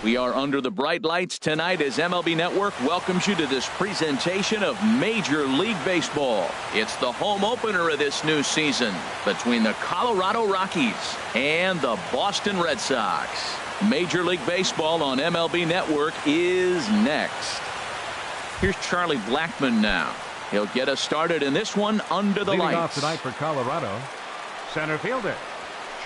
We are under the bright lights tonight as MLB Network welcomes you to this presentation of Major League Baseball. It's the home opener of this new season between the Colorado Rockies and the Boston Red Sox. Major League Baseball on MLB Network is next. Here's Charlie Blackmon now. He'll get us started in this one under the Leading lights. off tonight for Colorado, center fielder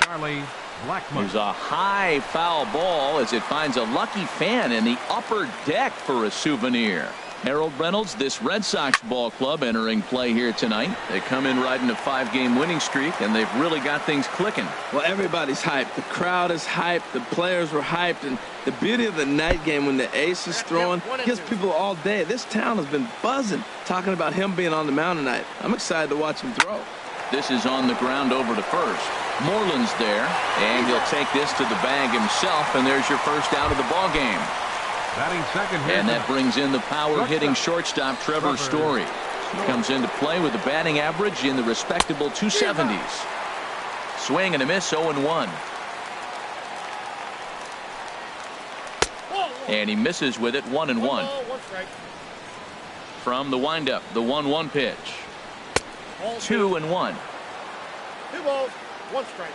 Charlie Blackmon. There's a high foul ball as it finds a lucky fan in the upper deck for a souvenir. Harold Reynolds, this Red Sox ball club entering play here tonight. They come in riding a 5-game winning streak, and they've really got things clicking. Well, everybody's hyped. The crowd is hyped. The players were hyped. And the beauty of the night game when the ace is throwing gives people all day. This town has been buzzing talking about him being on the mound tonight. I'm excited to watch him throw. This is on the ground over to first. Moreland's there, and he'll take this to the bag himself, and there's your first out of the ball game. Batting second here. And that brings in the power-hitting shortstop Trevor Story. He comes into play with a batting average in the respectable 270s. Swing and a miss, 0-1. And he misses with it, 1-1. From the windup, the 1-1 pitch. 2-1. 2 balls, 1 strike.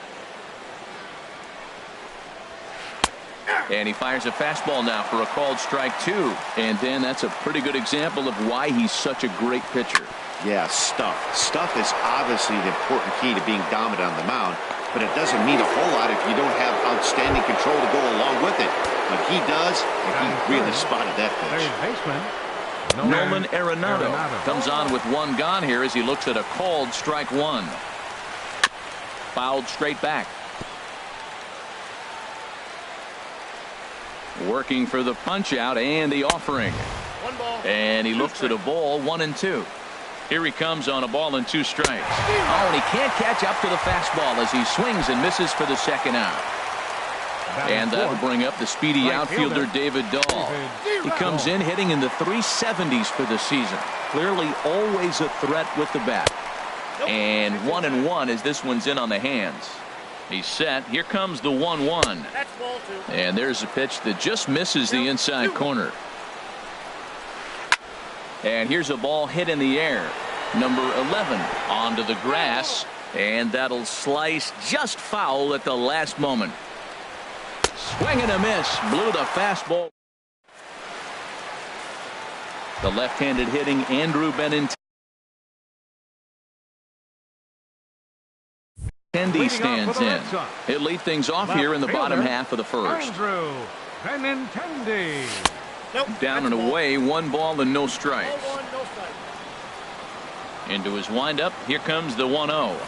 And he fires a fastball now for a called strike 2. And then that's a pretty good example of why he's such a great pitcher. Yeah, stuff. Stuff is obviously the important key to being dominant on the mound, but it doesn't mean a whole lot if you don't have outstanding control to go along with it. But he does, and he really spotted that pitch. Third baseman Nolan Arenado comes on with 1 gone here as he looks at a called strike 1. Fouled straight back. Working for the punch out and the offering. 1 ball. And he looks at a ball, 1-2. Here he comes on a ball and 2 strikes. Oh, and he can't catch up to the fastball as he swings and misses for the second out. And that'll bring up the speedy outfielder David Dahl. He comes in hitting in the 370s for the season. Clearly always a threat with the bat. And 1-1 as this one's in on the hands. He's set. Here comes the 1-1. And there's a pitch that just misses the inside corner. And here's a ball hit in the air. Number 11 onto the grass. And that'll slice just foul at the last moment. Swing and a miss. Blew the fastball. The left-handed hitting Andrew Benintendi stands in. He'll lead things off here in the bottom half of the first. Andrew Benintendi. Down and away, 1 ball and no strikes. Into his windup. Here comes the 1-0.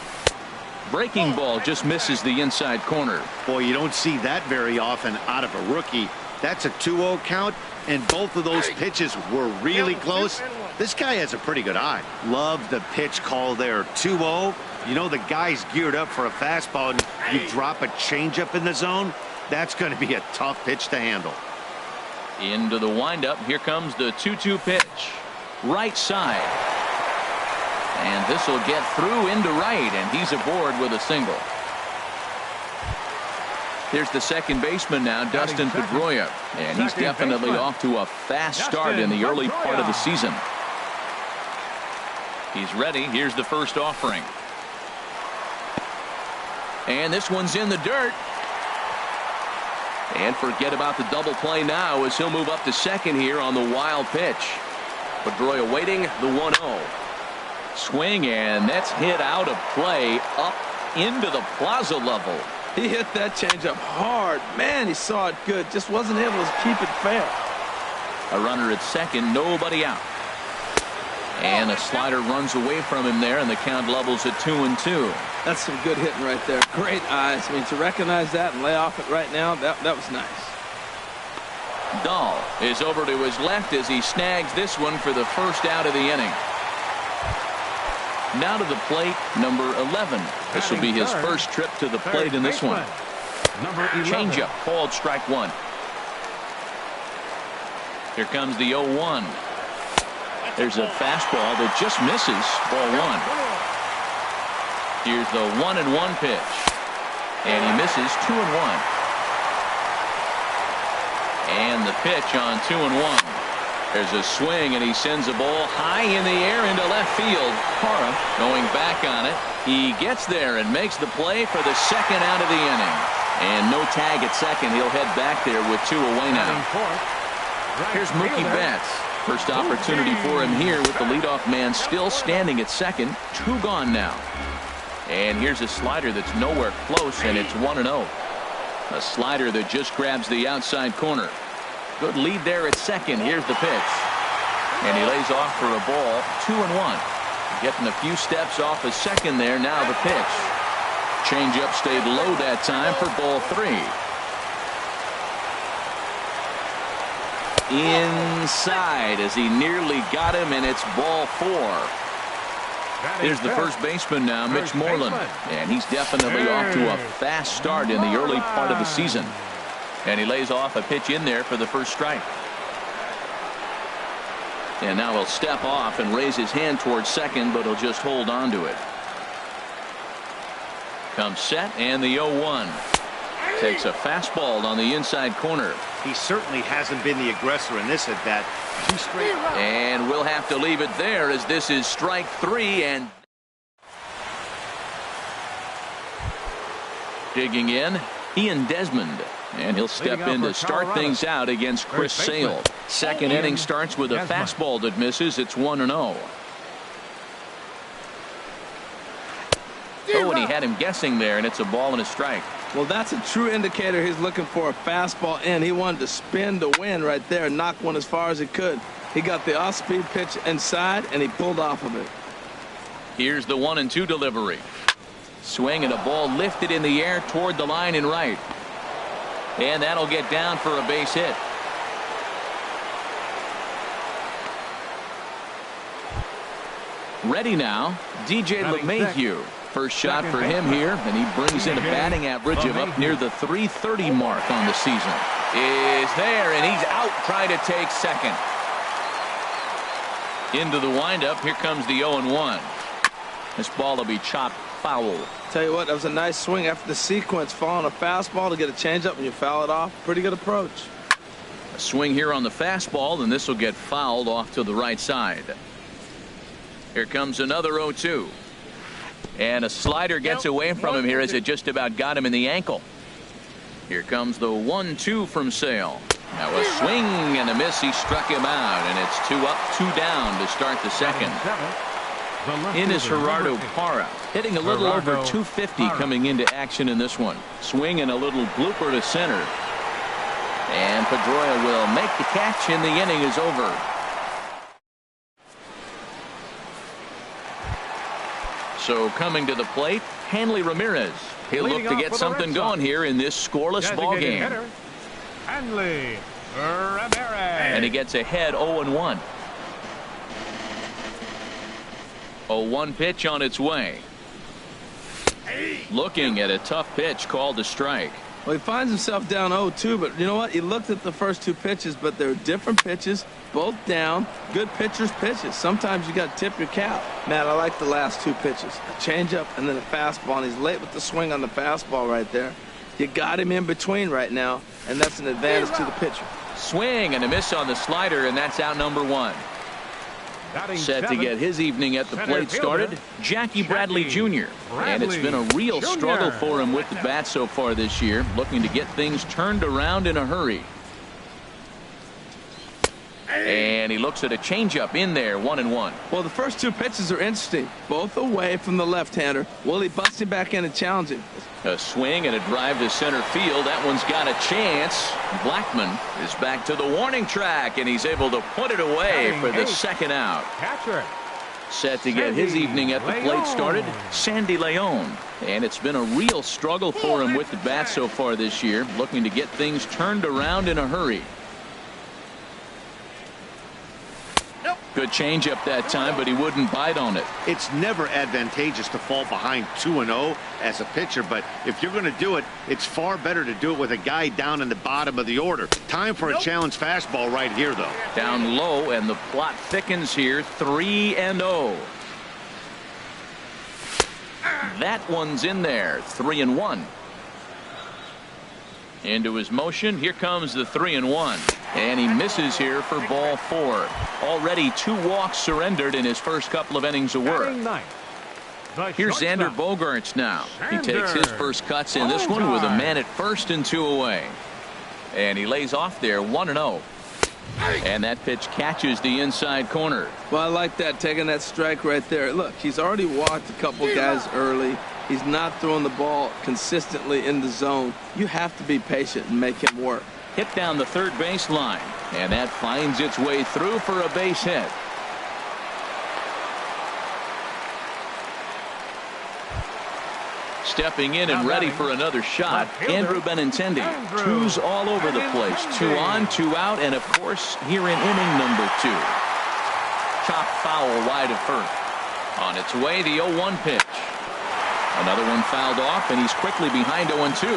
Breaking ball just misses the inside corner. Boy, you don't see that very often out of a rookie. That's a 2-0 count, and both of those pitches were really close. This guy has a pretty good eye. Love the pitch call there. 2-0. You know the guy's geared up for a fastball, and you drop a changeup in the zone. That's going to be a tough pitch to handle. Into the windup. Here comes the 2-2 pitch. Right side. And this will get through into right, and he's aboard with a single. Here's the second baseman now, Dustin Pedroia. And he's definitely off to a fast start in the early part of the season. He's ready. Here's the first offering. And this one's in the dirt. And forget about the double play now as he'll move up to second here on the wild pitch. Pedroia waiting, the 1-0. Swing, and that's hit out of play up into the plaza level. He hit that changeup hard. Man, he saw it good. Just wasn't able to keep it fair. A runner at second, nobody out. And a slider runs away from him there, and the count levels at 2-2. That's some good hitting right there. Great eyes. I mean, to recognize that and lay off it right now, that was nice. Dahl is over to his left as he snags this one for the first out of the inning. Now to the plate, number 11. This will be his first trip to the plate in this one. Changeup, called strike 1. Here comes the 0-1. There's a fastball that just misses, ball 1. Here's the 1-1 pitch. And he misses 2-1. And the pitch on 2-1. There's a swing, and he sends a ball high in the air into left field. Parra going back on it. He gets there and makes the play for the second out of the inning. And no tag at second. He'll head back there with 2 away now. Here's Mookie Betts. First opportunity for him here with the leadoff man still standing at second. 2 gone now. And here's a slider that's nowhere close, and it's 1-0. A slider that just grabs the outside corner. Good lead there at second. Here's the pitch. And he lays off for a ball. 2-1. Getting a few steps off a second there. Now the pitch. Changeup stayed low that time for ball 3. Inside as he nearly got him, and it's ball 4. Here's the first baseman now, Mitch Moreland. And he's definitely off to a fast start in the early part of the season. And he lays off a pitch in there for the first strike. And now he'll step off and raise his hand towards second, but he'll just hold on to it. Comes set, and the 0-1. Takes a fastball on the inside corner. He certainly hasn't been the aggressor in this at bat. 2 straight. And we'll have to leave it there as this is strike 3. And digging in, Ian Desmond. And he'll step in to start things out against Chris Sale. Second inning starts with a fastball that misses. It's 1-0. Oh, and he had him guessing there, and it's a ball and a strike. Well, that's a true indicator he's looking for a fastball in. He wanted to spin to win right there and knock one as far as he could. He got the off-speed pitch inside, and he pulled off of it. Here's the 1-2 delivery. Swing and a ball lifted in the air toward the line and right. And that'll get down for a base hit. Ready now, DJ LeMahieu. First shot for him here, and he brings in a batting average of up near the .330 mark on the season. Is there, and he's out trying to take second. Into the windup, here comes the 0-1. This ball will be chopped foul. Tell you what, that was a nice swing after the sequence, following a fastball to get a changeup, and you foul it off. Pretty good approach. A swing here on the fastball, and this will get fouled off to the right side. Here comes another 0-2. And a slider gets away from him here as it just about got him in the ankle. Here comes the 1-2 from Sale. Now a swing and a miss. He struck him out, and it's 2 up, 2 down to start the second. In is Gerardo Parra, hitting a little over 250 coming into action in this one. Swing and a little blooper to center. And Pedroia will make the catch, and the inning is over. So coming to the plate, Hanley Ramirez. He'll look to get something going here in this scoreless ball game. Hanley Ramirez. And he gets ahead 0-1. 0-1 pitch on its way. Looking at a tough pitch called a strike. Well, he finds himself down 0-2, but you know what? He looked at the first 2 pitches, but they're different pitches, both down. Good pitchers' pitches. Sometimes you got to tip your cap. Matt, I like the last 2 pitches. A changeup and then a fastball, and he's late with the swing on the fastball right there. You got him in between right now, and that's an advantage to the pitcher. Swing and a miss on the slider, and that's out number 1. Set to get his evening at the plate started, Jackie Bradley Jr. And it's been a real struggle for him with the bat so far this year, looking to get things turned around in a hurry. And he looks at a changeup in there, 1-1. Well, the first 2 pitches are interesting, both away from the left-hander. Will he bust him back in and challenge him? A swing and a drive to center field. That one's got a chance. Blackman is back to the warning track, and he's able to put it away for the second out. Catcher. Set to get his evening at the plate started, Sandy Leon. And it's been a real struggle for him with the bat so far this year, looking to get things turned around in a hurry. Good changeup that time, but he wouldn't bite on it. It's never advantageous to fall behind 2-0 as a pitcher, but if you're going to do it, it's far better to do it with a guy down in the bottom of the order. Time for a challenge fastball right here, though. Down low, and the plot thickens here, 3-0. That one's in there, 3-1. Into his motion, here comes the 3-1. And he misses here for ball 4. Already 2 walks surrendered in his first couple of innings of work. Here's Xander Bogaerts now. He takes his first cuts in this one with a man at first and 2 away. And he lays off there 1-0. And that pitch catches the inside corner. Well, I like that, taking that strike right there. Look, he's already walked a couple guys early. He's not throwing the ball consistently in the zone. You have to be patient and make him work. Hit down the third base line. And that finds its way through for a base hit. Stepping in and ready for another shot, Andrew Benintendi. 2s all over the place. 2 on, 2 out, and of course, here in inning number 2. Chop foul wide of first. On its way, the 0-1 pitch. Another one fouled off, and he's quickly behind 0-2.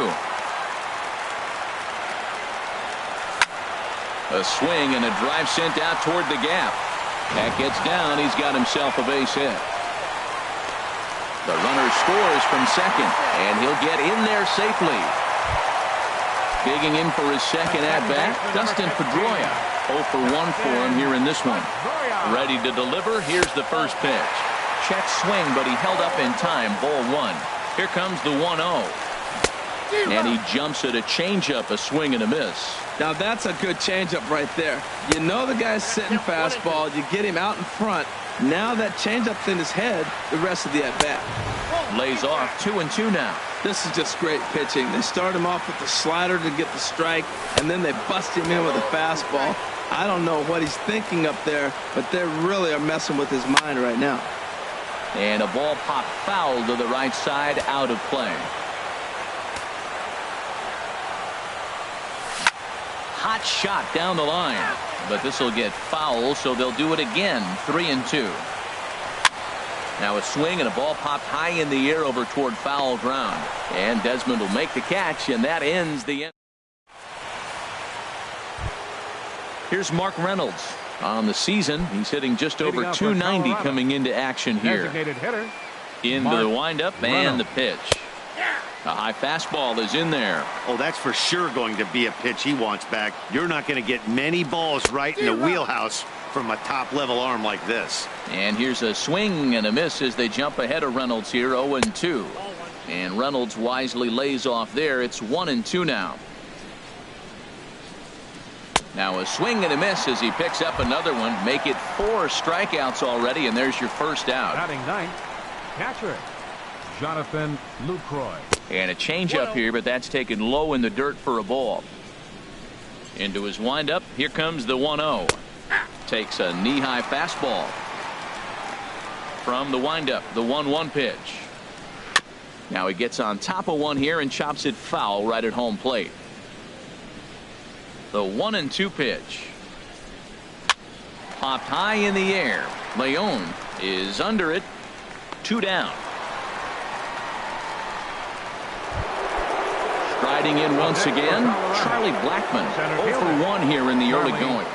A swing and a drive sent out toward the gap. That gets down. He's got himself a base hit. The runner scores from second, and he'll get in there safely. Digging in for his second at-bat, Dustin Pedroia. 0 for 1 for him here in this one. Ready to deliver. Here's the first pitch. Check swing, but he held up in time. Ball 1. Here comes the 1-0. And he jumps at a changeup, a swing and a miss. Now that's a good changeup right there. You know the guy's sitting fastball. You get him out in front. Now that changeup's in his head the rest of the at-bat. Lays off 2-2 now. This is just great pitching. They start him off with the slider to get the strike, and then they bust him in with a fastball. I don't know what he's thinking up there, but they really are messing with his mind right now. And a ball popped foul to the right side, out of play. Hot shot down the line, but this will get foul, so they'll do it again. 3-2. Now a swing and a ball popped high in the air over toward foul ground, and Desmond will make the catch, and that ends the end. Here's Mark Reynolds. On the season, he's hitting just over 290 coming into action here. Into the windup and the pitch. A high fastball is in there. Oh, that's for sure going to be a pitch he wants back. You're not going to get many balls right in the wheelhouse from a top-level arm like this. And here's a swing and a miss as they jump ahead of Reynolds here, 0-2. And Reynolds wisely lays off there. It's 1-2 now. Now a swing and a miss as he picks up another one. Make it 4 strikeouts already, and there's your first out. Batting ninth, catcher Jonathan Lucroy. And a changeup here, but that's taken low in the dirt for a ball. Into his windup. Here comes the 1-0. Takes a knee-high fastball. From the windup, the 1-1 pitch. Now he gets on top of one here and chops it foul right at home plate. The 1-2 pitch. Popped high in the air. Leon is under it. 2 down. Striding in once again, Charlie Blackmon. 0 for 1 here in the early going.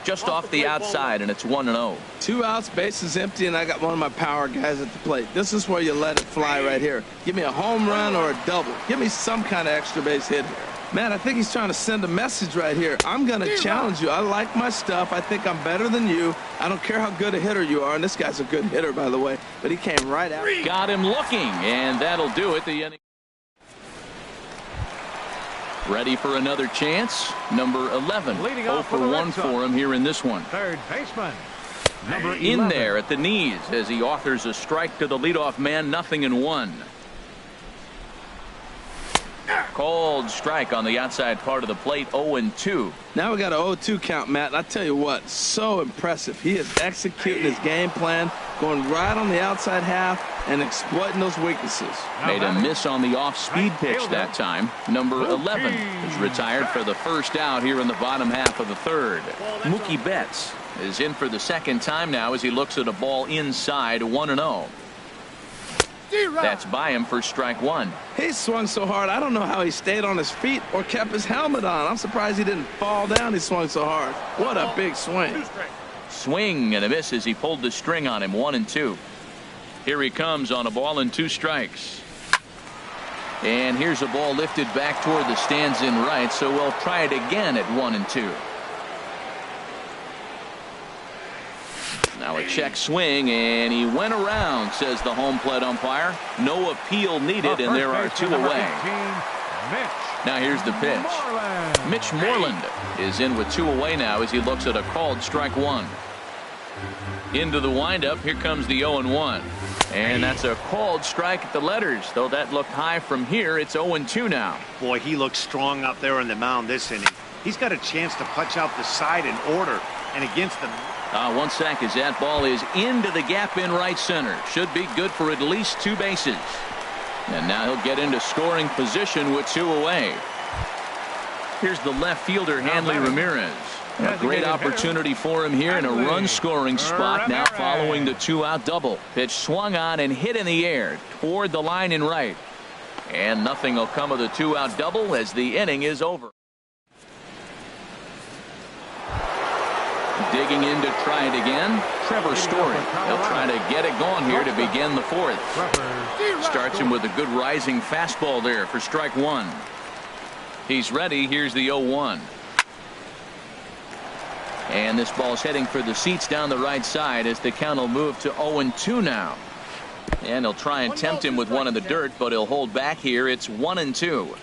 Just off the outside, and it's 1-0. 2 outs, bases empty, and I got one of my power guys at the plate. This is where you let it fly right here. Give me a home run or a double. Give me some kind of extra base hit here. Man, I think he's trying to send a message right here. I'm going to challenge you. I like my stuff. I think I'm better than you. I don't care how good a hitter you are. And this guy's a good hitter, by the way. But he came right out. Got him looking, and that'll do it. The inning. Ready for another chance. Number 11. 0 for 1 for him here in this one. Third baseman. Number 11. In there at the knees as he authors a strike to the leadoff man. 0-1. Called strike on the outside part of the plate. 0-2. Now we got an 0-2 count, Matt. And I tell you what, so impressive. He is executing his game plan, going right on the outside half and exploiting those weaknesses. Made a miss on the off-speed pitch that time. Number 11 is retired for the first out here in the bottom half of the third. Mookie Betts is in for the second time now as he looks at a ball inside. 1-0. That's by him for strike 1. He swung so hard, I don't know how he stayed on his feet or kept his helmet on. I'm surprised he didn't fall down. He swung so hard. What a big swing. Swing and a miss as he pulled the string on him. 1-2. Here he comes on a ball and 2 strikes. And here's a ball lifted back toward the stands in right, so we'll try it again at 1-2. Now a check swing, and he went around, says the home plate umpire. No appeal needed, and there are 2 away. Now here's the pitch. Mitch Moreland is in with 2 away now as he looks at a called strike 1. Into the windup. Here comes the 0-1. And that's a called strike at the letters. Though that looked high from here, it's 0-2 now. Boy, he looks strong out there on the mound this inning. He's got a chance to punch out the side in order and against the... One sack as that ball is into the gap in right center. Should be good for at least 2 bases. And now he'll get into scoring position with 2 away. Here's the left fielder, Hanley Ramirez. A great opportunity for him here in a run-scoring spot now following the 2-out double. Pitch swung on and hit in the air toward the line in right. And nothing will come of the 2-out double as the inning is over. Digging in to try it again, Trevor Story. He'll try to get it going here to begin the 4th. Starts him with a good rising fastball there for strike 1. He's ready. Here's the 0-1. And this ball's heading for the seats down the right side as the count will move to 0-2 now. And he'll try and tempt him with one in the dirt, but he'll hold back here. It's 1-2.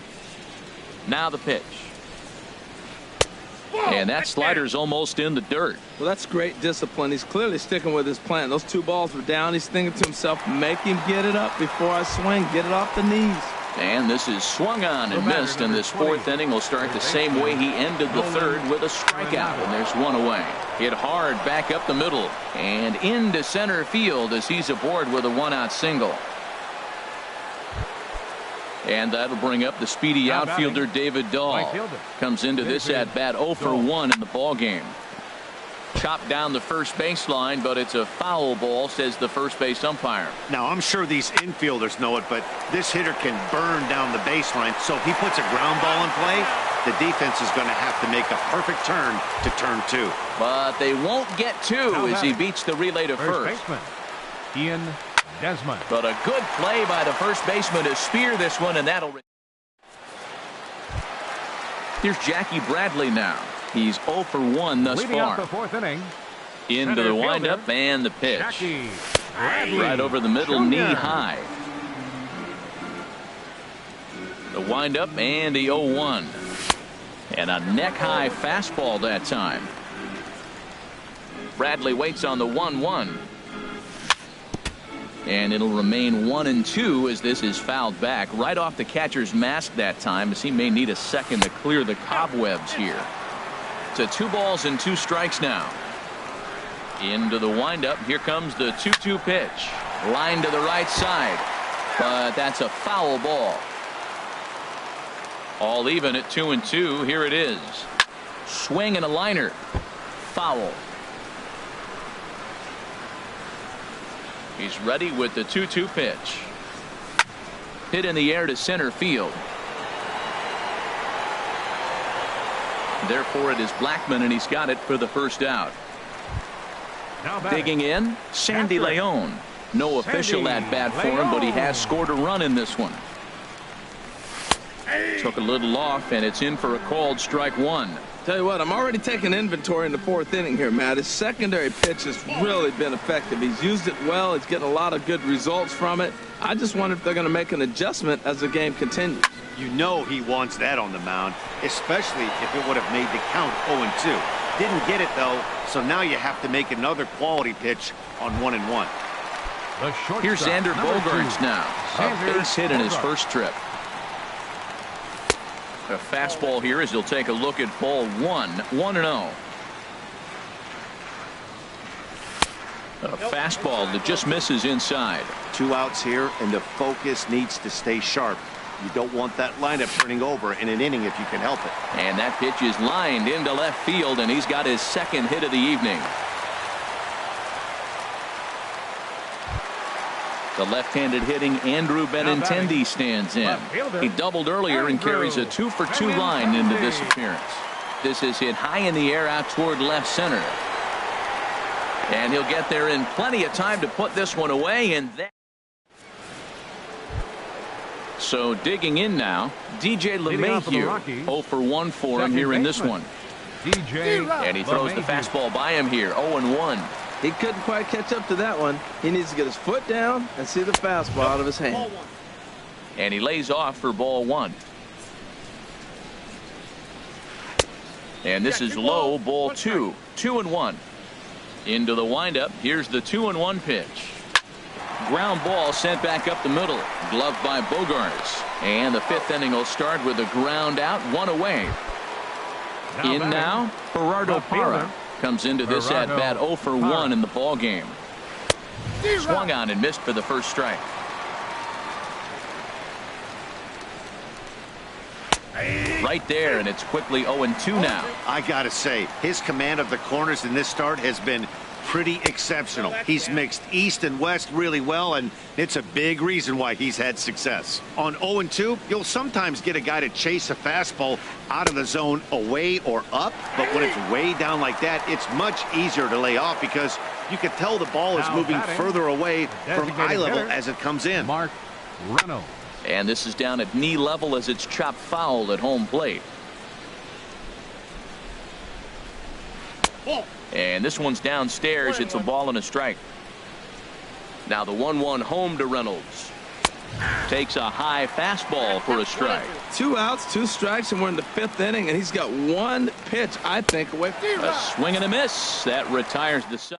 Now the pitch. And that slider's almost in the dirt. Well, that's great discipline. He's clearly sticking with his plan. Those 2 balls were down. He's thinking to himself, make him get it up before I swing. Get it off the knees. And this is swung on and missed, and this 4th inning will start the same way he ended the 3rd with a strikeout, and there's 1 away. Hit hard back up the middle and into center field as he's aboard with a 1-out single. And that'll bring up the speedy outfielder David Dahl. Comes into this at bat 0 for 1 in the ball game. Chopped down the first baseline, but it's a foul ball, says the first base umpire. Now, I'm sure these infielders know it, but this hitter can burn down the baseline. So if he puts a ground ball in play, the defense is going to have to make a perfect turn to turn 2. But they won't get 2 as he beats the relay to first. Baseman, Ian Desmond. But a good play by the first baseman to spear this one, and that'll... Here's Jackie Bradley now. He's 0 for 1 thus Leading far. up the 4th inning. Into the windup and the pitch. Jackie Right over the middle, knee high. The windup and the 0-1. And a neck high fastball that time. Bradley waits on the 1-1. And it'll remain 1-2 as this is fouled back right off the catcher's mask that time, as he may need a second to clear the cobwebs here. To 2 balls and 2 strikes now. Into the windup. Here comes the 2-2 pitch. Line to the right side. But that's a foul ball. All even at 2-2. Here it is. Swing and a liner. Foul. He's ready with the 2-2 pitch. Hit in the air to center field. Therefore, it is Blackman, and he's got it for the first out. Digging in, Sandy Leon. No official at-bat for him, but he has scored a run in this one. Took a little off, and it's in for a called strike 1. Tell you what, I'm already taking inventory in the 4th inning here, Matt. His secondary pitch has really been effective. He's used it well. He's getting a lot of good results from it. I just wonder if they're going to make an adjustment as the game continues. You know he wants that on the mound, especially if it would have made the count 0-2. Didn't get it, though, so now you have to make another quality pitch on 1-1. Here's Xander Bogaerts now. A base hit in his first trip. A fastball here as he'll take a look at ball 1, 1-0. A fastball that just misses inside. 2 outs here, and the focus needs to stay sharp. You don't want that lineup turning over in an inning if you can help it. And that pitch is lined into left field, and he's got his 2nd hit of the evening. The left-handed hitting Andrew Benintendi stands in. He doubled earlier and carries a 2-for-2 line into this appearance. This is hit high in the air out toward left center. And he'll get there in plenty of time to put this one away, and that So digging in now, DJ Leading off for the LeMahieu. Rockies, 0 for 1 for him second here in this baseman. one. DJ And he throws the LeMahieu. fastball by him here, 0-1. He couldn't quite catch up to that one. He needs to get his foot down and see the fastball out of his Ball hand. one. And he lays off for ball 1. And this is low, ball 2. 2-1. Into the windup. Here's the 2-1 pitch. Ground ball sent back up the middle. Gloved by Bogarts. And the 5th inning will start with a ground out, 1 away. In batting, now, Gerardo left fielder, Parra comes into this Gerardo at bat 0 for 1 Parra. in the ball game. Swung on and missed for the first strike. Right there, and it's quickly 0-2 now. I gotta say, his command of the corners in this start has been pretty exceptional. He's mixed east and west really well, and it's a big reason why he's had success. On 0-2, you'll sometimes get a guy to chase a fastball out of the zone away or up, but when it's way down like that, it's much easier to lay off because you can tell the ball is Now moving batting, further away the from eye designated level hitter, as it comes in. Mark Reynolds. And this is down at knee level as it's chopped foul at home plate. Ball. And this one's downstairs. It's a ball and a strike. Now the 1-1 home to Reynolds. Takes a high fastball for a strike. 2 outs, 2 strikes, and we're in the 5th inning, and he's got 1 pitch, I think, away from A swing and a miss. That retires the side.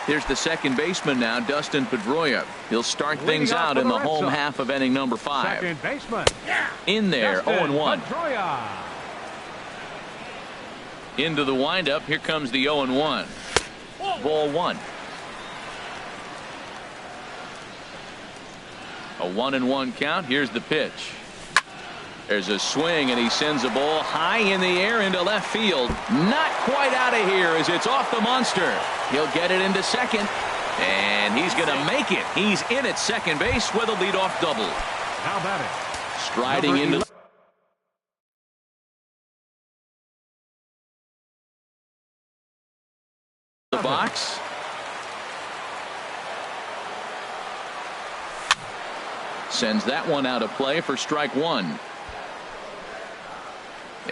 Here's the second baseman now, Dustin Pedroia. He'll start things Leading off out for in the the Red home Sox. half of inning number 5. Second baseman. In there, Dustin 0-1. Pedroia. Into the windup. Here comes the 0-1. Ball 1. A 1-1 count. Here's the pitch. There's a swing, and he sends a ball high in the air into left field. Not quite out of here as it's off the monster. He'll get it into second, and he's going to make it. He's in at second base with a leadoff double. Now batting, Striding number into 11. the box. Sends that one out of play for strike 1.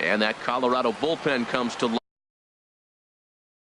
And that Colorado bullpen comes to life.